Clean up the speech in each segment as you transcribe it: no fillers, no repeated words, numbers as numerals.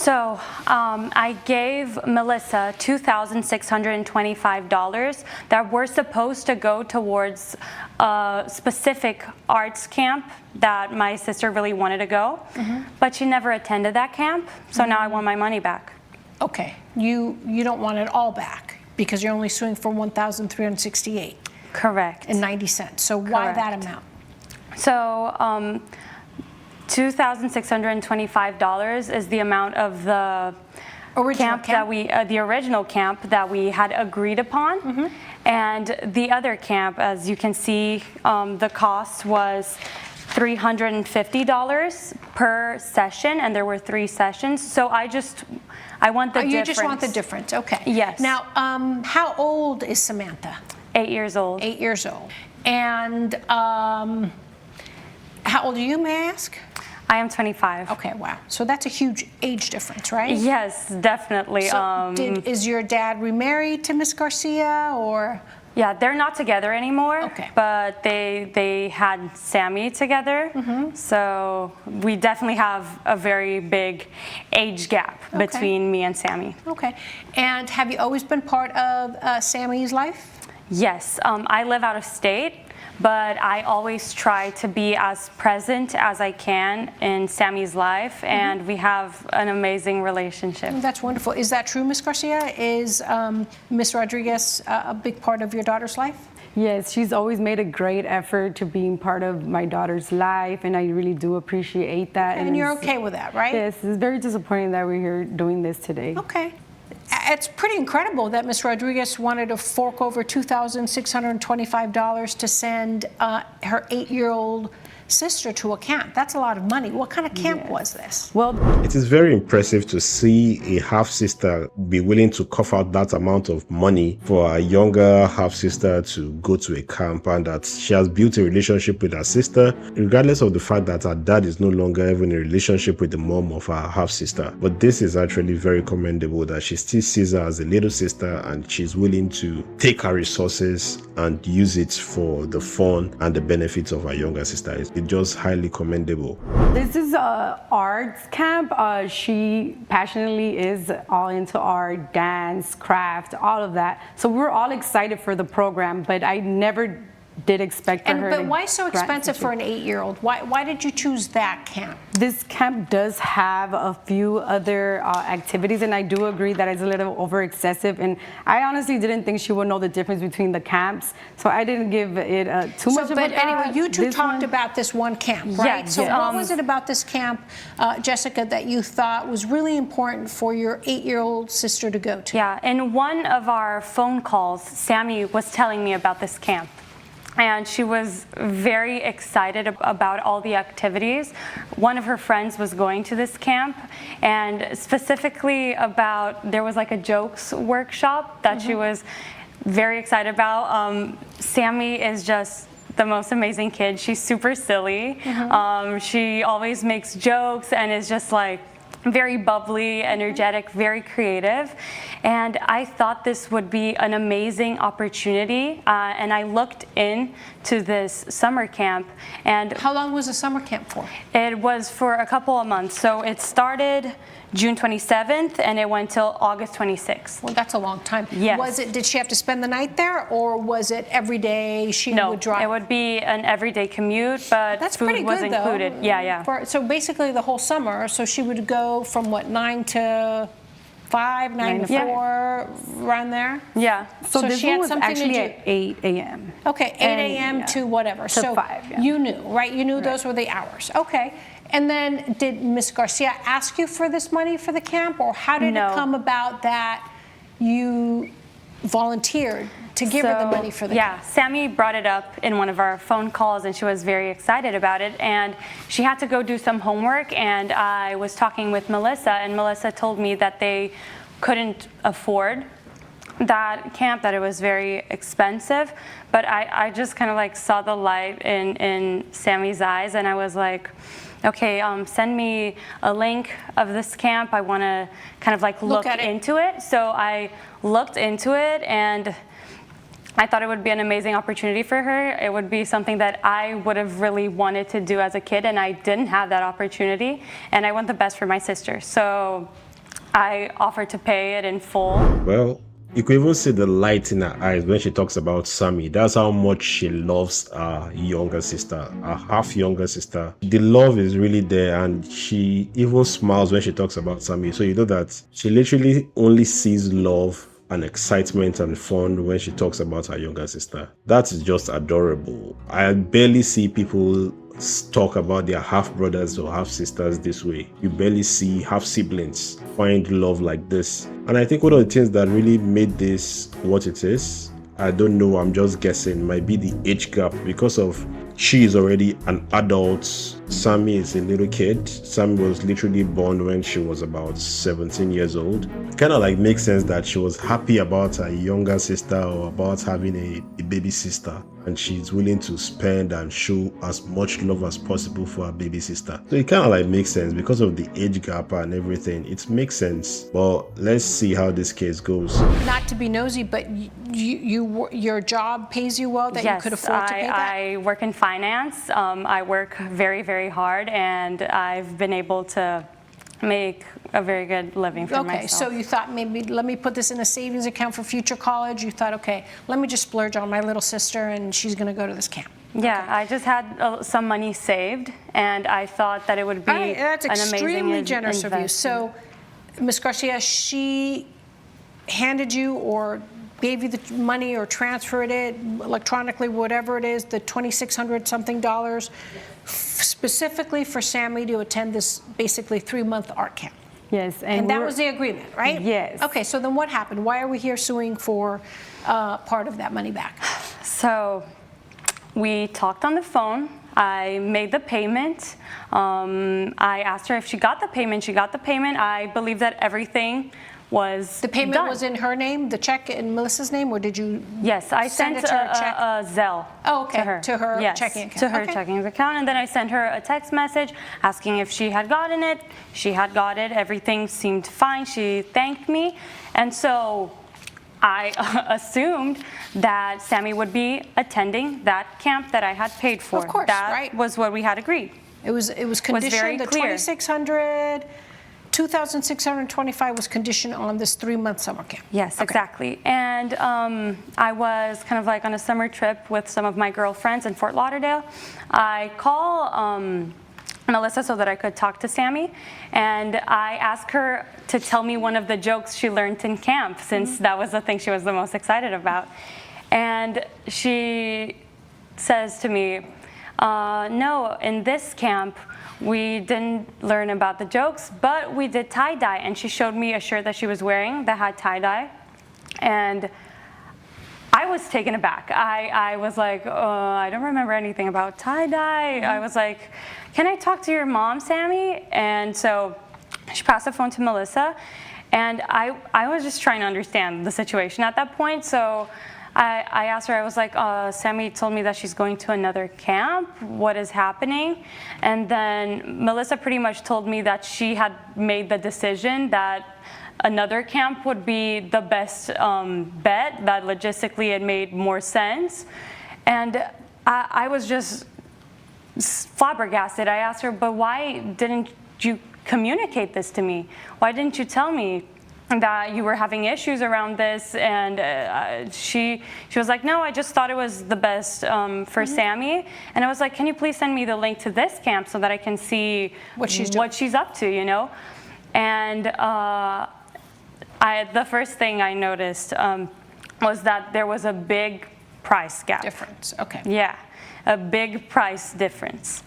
So I gave Melissa $2,625 that were supposed to go towards a specific arts camp that my sister really wanted to go, but she never attended that camp, so now I want my money back. Okay, you don't want it all back because you're only suing for $1,368. Correct. And 90 cents. So why that amount? So $2,625 is the amount of the the original camp that we had agreed upon, and the other camp, as you can see, the cost was $350 per session, and there were 3 sessions. So I want the difference. You just want the difference, okay. Yes. Now, how old is Samantha? 8 years old. 8 years old. And how old are you, may I ask? I am 25. Okay, wow. So that's a huge age difference, right? Yes, definitely. So is your dad remarried to Miss Garcia, or? Yeah, they're not together anymore. Okay. But they had Sammy together. So we definitely have a very big age gap between me and Sammy. Okay. And have you always been part of Sammy's life? Yes. I live out of state, but I always try to be as present as I can in Sammy's life, and we have an amazing relationship. That's wonderful. Is that true, Miss Garcia? Is Miss Rodriguez a big part of your daughter's life? Yes, she's always made a great effort to being part of my daughter's life, and I really do appreciate that. And you're okay with that, right? Yes, it's very disappointing that we're here doing this today. Okay. It's pretty incredible that Ms. Rodriguez wanted to fork over $2,625 to send her 8-year-old sister to a camp. That's a lot of money. What kind of camp was this? Well, it is very impressive to see a half-sister be willing to cough out that amount of money for a younger half-sister to go to a camp, and that she has built a relationship with her sister, regardless of the fact that her dad is no longer even in a relationship with the mom of her half-sister. But this is actually very commendable that she still sees her as a little sister, and she's willing to take her resources and use it for the fun and the benefits of her younger sister. It's just highly commendable. This is a arts camp. She passionately is all into art, dance, craft, all of that. So we're all excited for the program, but I never did expect for her But why so expensive for an 8-year-old? Why did you choose that camp? This camp does have a few other activities, and I do agree that it's a little over excessive, and I honestly didn't think she would know the difference between the camps, so I didn't give it too much of a thought. But anyway, you two talked about this one camp, right? Yes. So what was it about this camp, Jessica, that you thought was really important for your 8-year-old sister to go to? Yeah, in one of our phone calls, Sammy was telling me about this camp. And she was very excited about all the activities. One of her friends was going to this camp, and specifically there was like a jokes workshop that she was very excited about. Sammy is just the most amazing kid. She's super silly. She always makes jokes and is just like very bubbly, energetic, very creative. And I thought this would be an amazing opportunity. And I looked into this summer camp. And how long was the summer camp for? It was for a couple of months. So it started June 27th and it went till August 26th. Well, that's a long time. Yes. Did she have to spend the night there, or was it every day she would drive? No, it would be an everyday commute, but that's food was included. Though. Yeah. So basically the whole summer, so she would go from what, 9 to 5, 9 to 4, around there? Yeah. So this she one had was something actually to do. at 8 a.m. Okay, 8 a.m. to whatever. To 5, yeah. You knew, right? You knew those were the hours. Okay. And then did Ms. Garcia ask you for this money for the camp, or how did it come about that you volunteered to give her the money for the camp? Yeah, Sammy brought it up in one of our phone calls, and she was very excited about it. And she had to go do some homework, and I was talking with Melissa, and Melissa told me that they couldn't afford that camp, that it was very expensive. But I just kind of like saw the light in Sammy's eyes, and I was like, okay, send me a link of this camp. I want to kind of like look into it. So I looked into it, and I thought it would be an amazing opportunity for her. It would be something that I would have really wanted to do as a kid, and I didn't have that opportunity, and I want the best for my sister. So I offered to pay it in full. Well, you could even see the light in her eyes when she talks about Sammy. That's how much she loves her younger sister, her half younger sister. The love is really there, and she even smiles when she talks about Sammy. So you know that she literally only sees love and excitement and fun when she talks about her younger sister. That is just adorable. I barely see people talk about their half brothers or half sisters this way. You barely see half siblings find love like this. And I think one of the things that really made this what it is, I don't know, I'm just guessing, might be the age gap. Because of she is already an adult, Sammy is a little kid. Sammy was literally born when she was about 17 years old. Kind of like makes sense that she was happy about her younger sister or about having a baby sister, and she's willing to spend and show as much love as possible for her baby sister. So it kind of like makes sense because of the age gap and everything. It makes sense. But let's see how this case goes. Not to be nosy, but your job pays you well that Yes, you could afford to pay that? I work in finance. I work very, very hard, and I've been able to make a very good living for myself. Okay, so you thought maybe let me put this in a savings account for future college. You thought, okay, let me just splurge on my little sister and she's going to go to this camp. Yeah, I just had some money saved, and I thought that it would be All right, that's an amazing extremely generous of you. investment. So, Ms. Garcia, she handed you or gave you the money or transferred it electronically, whatever it is, the $2,600 something dollars, specifically for Sammy to attend this basically 3-month art camp. Yes. And that was the agreement, right? Yes. Okay, so then what happened? Why are we here suing for part of that money back? So we talked on the phone. I made the payment. I asked her if she got the payment. She got the payment. I believe that everything was The payment done. was in her name, the check in Melissa's name, or did you? Yes, I Send sent it to her check? a Zelle Oh, okay, to her. to her Yes, checking account. to her Okay. checking account, and then I sent her a text message asking if she had gotten it. She had got it. Everything seemed fine. She thanked me, and so I assumed that Sammy would be attending that camp that I had paid for. Of course, that right. was what we had agreed. It was conditioned, very the clear. 2,600, 2,625 was conditioned on this 3-month summer camp. Yes, Okay. exactly. And I was kind of like on a summer trip with some of my girlfriends in Fort Lauderdale. I call Melissa so that I could talk to Sammy, and I asked her to tell me one of the jokes she learned in camp, since that was the thing she was the most excited about. And she says to me, no, in this camp, we didn't learn about the jokes, but we did tie-dye. And she showed me a shirt that she was wearing that had tie-dye. And I was taken aback. I was like, I don't remember anything about tie-dye. I was like, can I talk to your mom, Sammy? And so she passed the phone to Melissa. And I was just trying to understand the situation at that point. So I asked her, I was like, Sammy told me that she's going to another camp. What is happening? And then Melissa pretty much told me that she had made the decision that another camp would be the best bet, that logistically it made more sense. And I was just flabbergasted. I asked her, but why didn't you communicate this to me? Why didn't you tell me that you were having issues around this? And she was like, no, I just thought it was the best for Sammy. And I was like, can you please send me the link to this camp so that I can see What she's doing. what she's up to, you know? And the first thing I noticed was that there was a big price gap. Difference, okay. Yeah, a big price difference.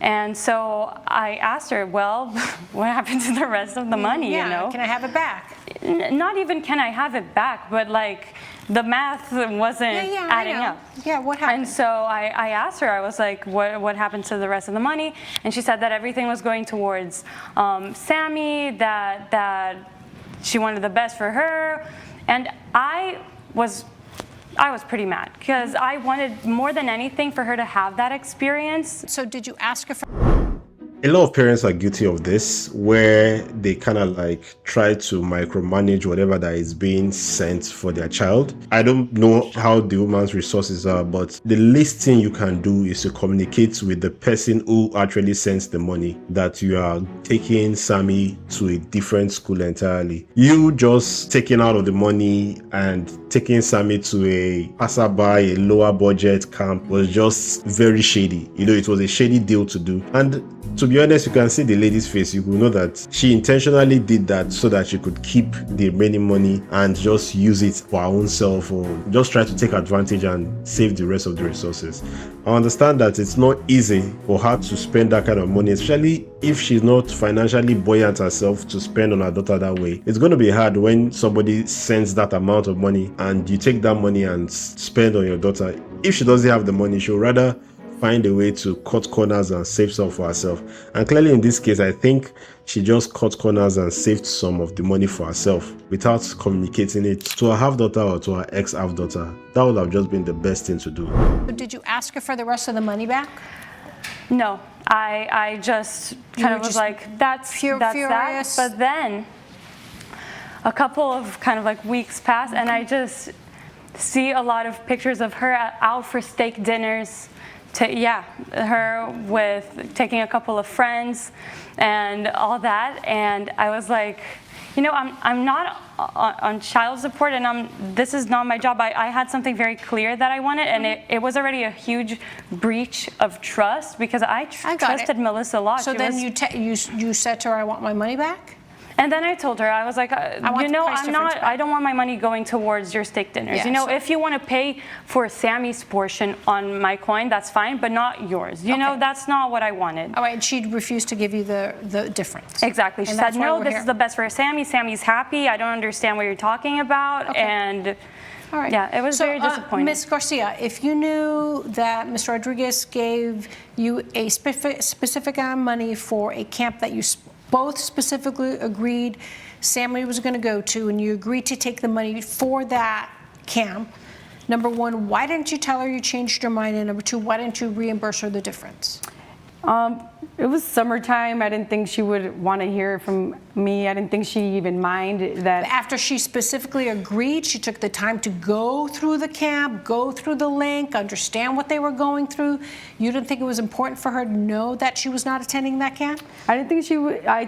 And so I asked her, well, what happened to the rest of the money, Yeah, you know? can I have it back? Not even can I have it back, but like the math wasn't I adding know. up. Yeah, what happened? And so I asked her, I was like, what happened to the rest of the money? And she said that everything was going towards Sammy, that she wanted the best for her. And I was pretty mad because I wanted more than anything for her to have that experience. So did you ask her for? A lot of parents are guilty of this, where they kind of like try to micromanage whatever that is being sent for their child. I don't know how the woman's resources are, but the least thing you can do is to communicate with the person who actually sends the money that you are taking Sammy to a different school entirely. You just taking out of the money and taking Sammy to a passerby, a lower budget camp was just very shady. You know, it was a shady deal to do. And to be honest, you can see the lady's face. You will know that she intentionally did that so that she could keep the remaining money and just use it for her own self, or just try to take advantage and save the rest of the resources. I understand that it's not easy for her to spend that kind of money, especially if she's not financially buoyant herself to spend on her daughter that way. It's going to be hard when somebody sends that amount of money and you take that money and spend on your daughter. If she doesn't have the money, she'll rather find a way to cut corners and save some for herself. And clearly in this case, I think she just cut corners and saved some of the money for herself without communicating it to her half-daughter or to her ex-half-daughter. That would have just been the best thing to do. Did you ask her for the rest of the money back? No, I just kind of was like, that's that. Furious. But then a couple of kind of like weeks pass, and I just see a lot of pictures of her out for steak dinners. Her with taking a couple of friends and all that, and I was like, you know, I'm not on child support, and this is not my job. I had something very clear that I wanted, and it was already a huge breach of trust because I trusted Melissa a lot. So then you said to her, I want my money back? And then I told her, I was like, you know, I don't want my money going towards your steak dinners. Yeah, you know, if you want to pay for Sammy's portion on my coin, that's fine, but not yours. You know, that's not what I wanted. All right, and she refused to give you the difference. Exactly. She said, no, this is the best for Sammy. Sammy's happy. I don't understand what you're talking about. Okay. And all right. Yeah, it was very disappointing. Ms. Garcia, if you knew that Ms. Rodriguez gave you a specific amount of money for a camp that you both specifically agreed Sammy was going to go to, and you agreed to take the money for that camp, number one, why didn't you tell her you changed your mind? And number two, why didn't you reimburse her the difference? It was summertime. I didn't think she would want to hear from me. I didn't think she even mind that. After she specifically agreed, she took the time to go through the camp, go through the link, understand what they were going through. You didn't think it was important for her to know that she was not attending that camp? I didn't think she would. I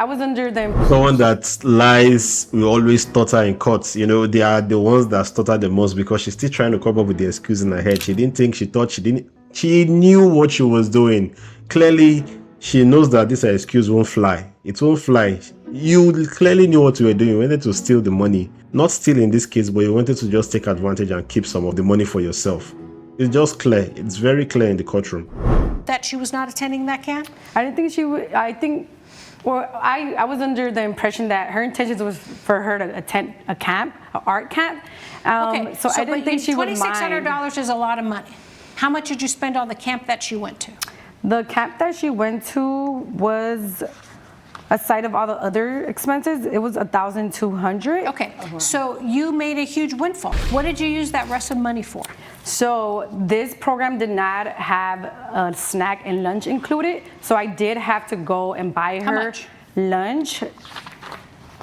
was under the Someone that lies will always stutter in court. You know, they are the ones that stutter the most because she's still trying to come up with the excuse in her head. She thought she didn't. She knew what she was doing. Clearly, she knows that this excuse won't fly. It won't fly. You clearly knew what you were doing. You wanted to steal the money. Not steal in this case, but you wanted to just take advantage and keep some of the money for yourself. It's just clear. It's very clear in the courtroom. That she was not attending that camp? I didn't think she would. I was under the impression that her intentions was for her to attend a camp, an art camp. Okay, so I didn't think she would mind. $2,600 is a lot of money. How much did you spend on the camp that she went to? The camp that she went to was, aside of all the other expenses, it was $1,200. Okay, so you made a huge windfall. What did you use that rest of money for? So this program did not have a snack and lunch included, so I did have to go and buy her lunch.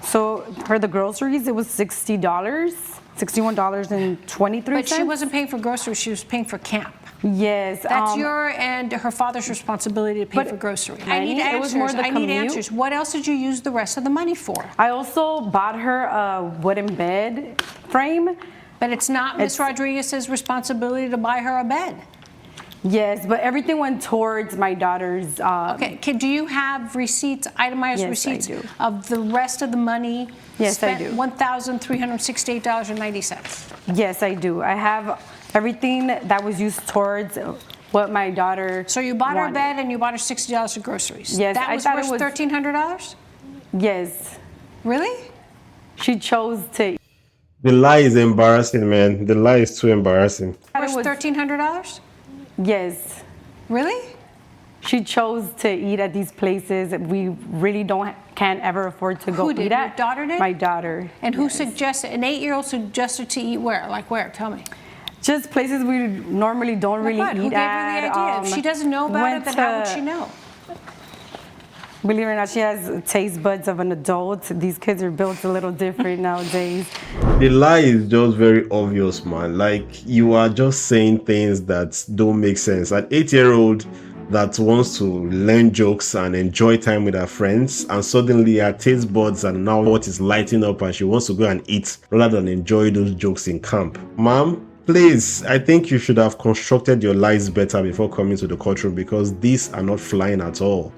So for the groceries, it was $60, $61.23. But she wasn't paying for groceries, she was paying for camp. Yes. That's your and her father's responsibility to pay for groceries. I need answers. It was more the I need answers. What else did you use the rest of the money for? I also bought her a wooden bed frame. But it's not Ms. Rodriguez's responsibility to buy her a bed. Yes, but everything went towards my daughter's. Okay, do you have receipts, itemized receipts of the rest of the money? Yes, I do. $1,368.90. Yes, I do. I have everything that was used towards what my daughter. So you bought her a bed and you bought her $60 of groceries. Yes, that was worth $1,300. Yes. Really? She chose to. The lie is embarrassing, man. The lie is too embarrassing. Worth $1,300? Yes. Really? She chose to eat at these places we really can't ever afford to go eat at. Your daughter did? My daughter. And who suggested? An 8-year-old suggested to eat where? Like where? Tell me. Just places we normally don't really God, eat who gave her the idea? If she doesn't know about it, then how would she know? Believe it or not, she has taste buds of an adult. These kids are built a little different nowadays. The lie is just very obvious, man. Like, you are just saying things that don't make sense. An 8-year-old that wants to learn jokes and enjoy time with her friends, and suddenly her taste buds are now what is lighting up, and she wants to go and eat rather than enjoy those jokes in camp. Ma'am, please, I think you should have constructed your lies better before coming to the courtroom, because these are not flying at all.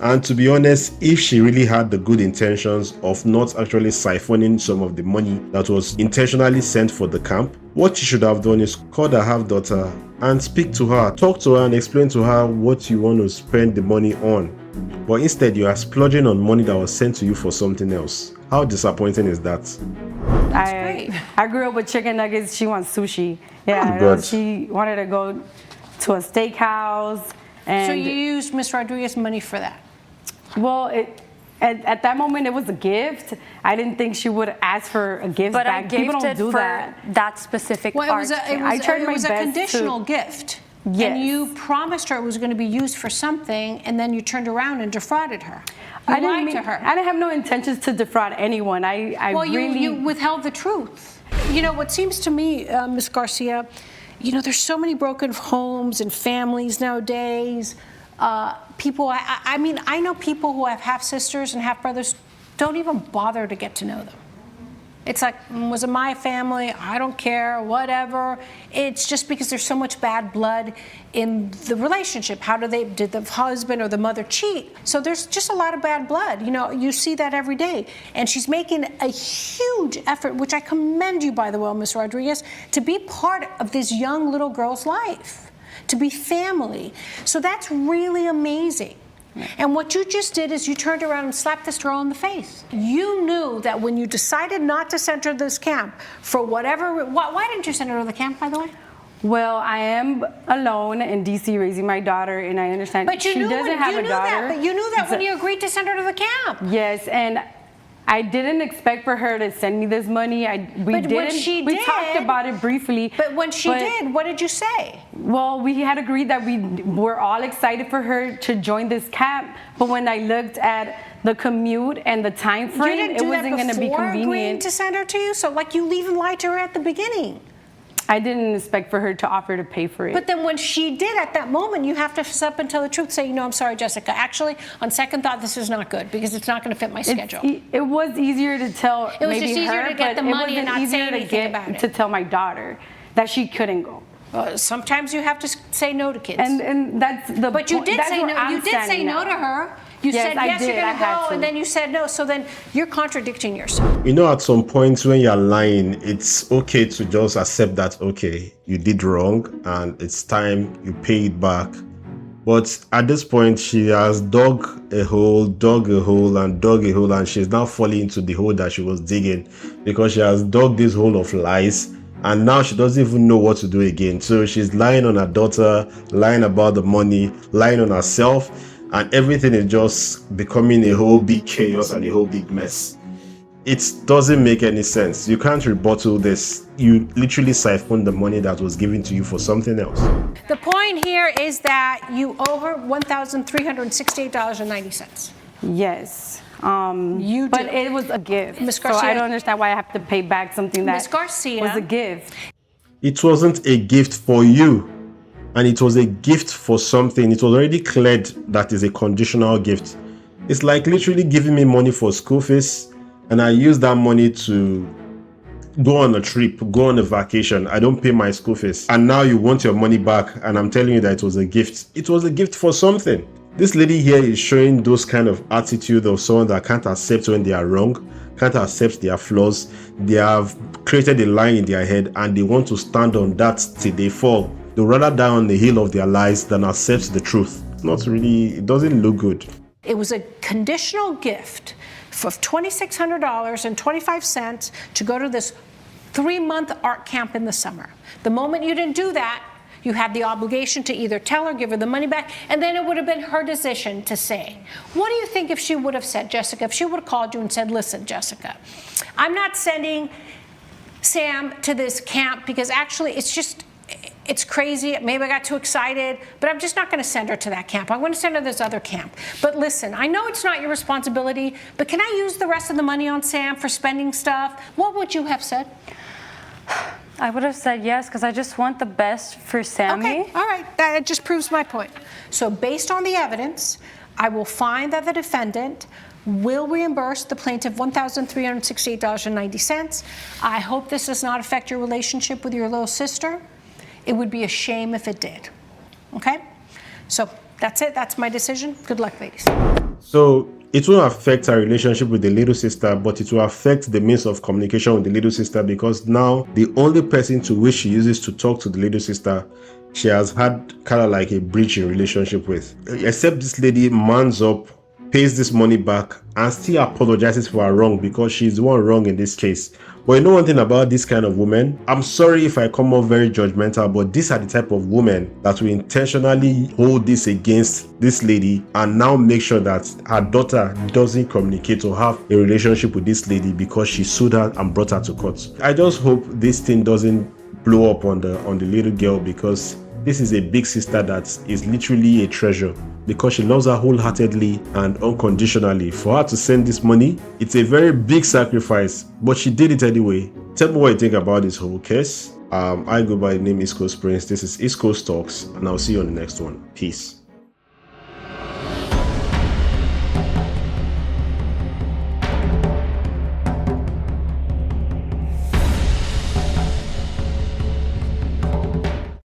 And to be honest, if she really had the good intentions of not actually siphoning some of the money that was intentionally sent for the camp, what she should have done is call her half-daughter and speak to her, talk to her and explain to her what you want to spend the money on. But instead, you are splurging on money that was sent to you for something else. How disappointing is that? I grew up with chicken nuggets. She wants sushi. Yeah, God. she wanted to go to a steakhouse. And So you used Ms. Rodriguez's money for that? well, at that moment, it was a gift. I didn't think she would ask for a gift But back. I People gifted don't do for that. specific Well, art. I tried it my was a best conditional to- gift. Yes. And you promised her it was going to be used for something, and then you turned around and defrauded her. You lied to her. I didn't have no intentions to defraud anyone. I Well, really. you withheld the truth. You know, what seems to me, Ms. Garcia, you know, there's so many broken homes and families nowadays. People, I mean, I know people who have half-sisters and half-brothers don't even bother to get to know them. It's like, was it my family? I don't care, whatever. It's just because there's so much bad blood in the relationship. Did the husband or the mother cheat? So there's just a lot of bad blood. You know, you see that every day. And she's making a huge effort, which I commend you, by the way, Ms. Rodriguez, to be part of this young little girl's life, to be family. So that's really amazing. And what you just did is you turned around and slapped this girl in the face. You knew that when you decided not to send her to this camp, for whatever, why didn't you send her to the camp, by the way? Well, I am alone in DC raising my daughter, and I understand But she doesn't have a daughter. But you knew that when you agreed to send her to the camp. Yes, and I didn't expect for her to send me this money. We talked about it briefly. But when she did, what did you say? Well, we had agreed that we were all excited for her to join this camp. But when I looked at the commute and the time frame, it wasn't going to be You didn't do that before agreeing convenient. to send her to you? So like you even lied to her at the beginning. I didn't expect for her to offer to pay for it. But then when she did, at that moment, you have to step up and tell the truth. Say, you know, I'm sorry, Jessica. Actually, on second thought, this is not good because it's not going to fit my schedule. It was easier to tell It was maybe just easier her, to get but the money and it not wasn't say easier anything about it. to tell my daughter that she couldn't go. Sometimes you have to say no to kids. And that's the But you point. did That's say where no. I'm You did say standing no now. to her. You Yes, said I yes, you're did. I going to had go, to. and then you said no. So then you're contradicting yourself. You know, at some point when you're lying, it's okay to just accept that, okay, you did wrong and it's time you pay it back. But at this point, she has dug a hole, and she's now falling into the hole that she was digging because she has dug this hole of lies. And now she doesn't even know what to do again. So she's lying on her daughter, lying about the money, lying on herself, and everything is just becoming a whole big chaos and a whole big mess. It doesn't make any sense. You can't rebuttal this. You literally siphoned the money that was given to you for something else. The point here is that you owe her $1,368.90. Yes. You but do. it was a gift. Ms. So Garcia- I don't understand why I have to pay back something that Ms. Garcia- was a gift. It wasn't a gift for you, and it was a gift for something. It was already cleared that is a conditional gift. It's like literally giving me money for school fees, and I use that money to go on a trip, go on a vacation. I don't pay my school fees, and now you want your money back, and I'm telling you that it was a gift. It was a gift for something. This lady here is showing those kind of attitude of someone that can't accept when they are wrong, can't accept their flaws. They have created a lie in their head and they want to stand on that till they fall. They'd rather die on the hill of their lies than accept the truth. It's not really, it doesn't look good. It was a conditional gift for $2,600.25 to go to this 3-month art camp in the summer. The moment you didn't do that, you had the obligation to either tell her, give her the money back, and then it would have been her decision to say. What do you think if she would have said, Jessica, if she would have called you and said, listen, Jessica, I'm not sending Sam to this camp because actually it's crazy. Maybe I got too excited, but I'm just not going to send her to that camp. I'm going to send her to this other camp. But listen, I know it's not your responsibility, but can I use the rest of the money on Sam for spending stuff? What would you have said? I would have said yes, because I just want the best for Sammy. Okay, all right, that just proves my point. So based on the evidence, I will find that the defendant will reimburse the plaintiff $1,368.90. I hope this does not affect your relationship with your little sister. It would be a shame if it did. Okay? So that's it. That's my decision. Good luck, ladies. So it won't affect her relationship with the little sister, but it will affect the means of communication with the little sister, because now the only person to which she uses to talk to the little sister, she has had kind of like a breach in relationship with. Except this lady mans up, pays this money back, and still apologizes for her wrong, because she's the one wrong in this case. But you know one thing about this kind of women? I'm sorry if I come off very judgmental, but these are the type of women that will intentionally hold this against this lady and now make sure that her daughter doesn't communicate or have a relationship with this lady because she sued her and brought her to court. I just hope this thing doesn't blow up on the little girl, because this is a big sister that is literally a treasure, because she loves her wholeheartedly and unconditionally. For her to send this money, it's a very big sacrifice, but she did it anyway. Tell me what you think about this whole case. I go by the name East Coast Prince. This is East Coast Talks, and I'll see you on the next one. Peace.